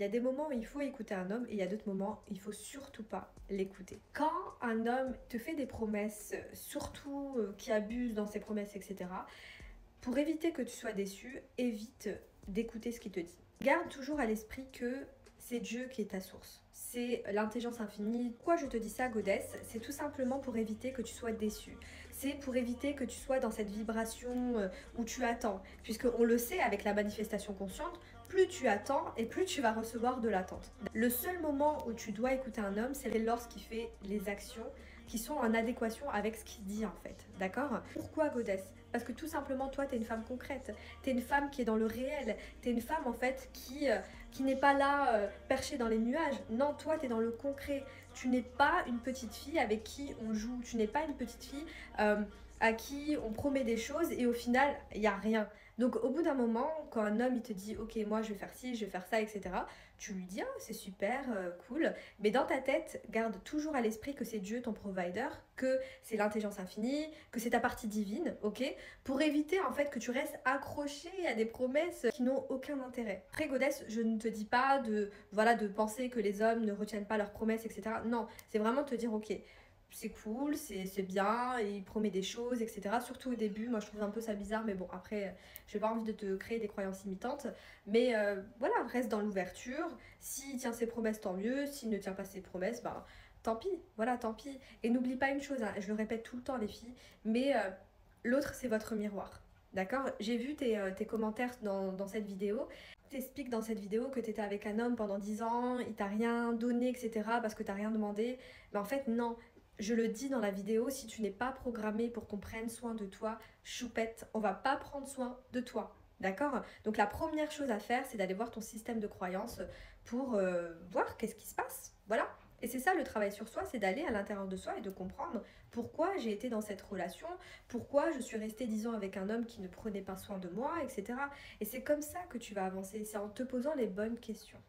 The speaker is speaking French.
Il y a des moments où il faut écouter un homme et il y a d'autres moments où il faut surtout pas l'écouter. Quand un homme te fait des promesses, surtout qui abuse dans ses promesses, etc., pour éviter que tu sois déçu, évite d'écouter ce qu'il te dit. Garde toujours à l'esprit que c'est Dieu qui est ta source. C'est l'intelligence infinie. Pourquoi je te dis ça, Goddess? C'est tout simplement pour éviter que tu sois déçu. C'est pour éviter que tu sois dans cette vibration où tu attends. Puisque on le sait avec la manifestation consciente, plus tu attends et plus tu vas recevoir de l'attente. Le seul moment où tu dois écouter un homme, c'est lorsqu'il fait les actions qui sont en adéquation avec ce qu'il dit en fait. D'accord? Pourquoi, Goddess? Parce que tout simplement, toi, t'es une femme concrète. T'es une femme qui est dans le réel. T'es une femme en fait qui n'est pas là perchée dans les nuages. Non, toi, t'es dans le concret. Tu n'es pas une petite fille avec qui on joue. Tu n'es pas une petite fille à qui on promet des choses et au final, il n'y a rien. Donc au bout d'un moment, quand un homme il te dit ok, moi je vais faire ci, je vais faire ça, etc., tu lui dis ah, c'est super, cool. Mais dans ta tête, garde toujours à l'esprit que c'est Dieu ton provider, que c'est l'intelligence infinie, que c'est ta partie divine, ok? Pour éviter en fait que tu restes accroché à des promesses qui n'ont aucun intérêt. Après Goddess, je ne te dis pas de penser que les hommes ne retiennent pas leurs promesses, etc. Non, c'est vraiment te dire ok, c'est cool, c'est bien, et il promet des choses, etc. Surtout au début, moi je trouve un peu ça bizarre, mais bon, après, j'ai pas envie de te créer des croyances limitantes. Mais voilà, reste dans l'ouverture. S'il tient ses promesses, tant mieux. S'il ne tient pas ses promesses, bah tant pis, voilà, tant pis. Et n'oublie pas une chose, hein, je le répète tout le temps, les filles, mais l'autre, c'est votre miroir. D'accord? J'ai vu tes commentaires dans cette vidéo. T'expliques dans cette vidéo que t'étais avec un homme pendant 10 ans, il t'a rien donné, etc. parce que t'as rien demandé. Mais en fait, non. Je le dis dans la vidéo, si tu n'es pas programmé pour qu'on prenne soin de toi, choupette, on va pas prendre soin de toi. D'accord? Donc la première chose à faire, c'est d'aller voir ton système de croyance pour voir qu'est-ce qui se passe. Voilà. Et c'est ça le travail sur soi, c'est d'aller à l'intérieur de soi et de comprendre pourquoi j'ai été dans cette relation, pourquoi je suis restée 10 ans avec un homme qui ne prenait pas soin de moi, etc. Et c'est comme ça que tu vas avancer, c'est en te posant les bonnes questions.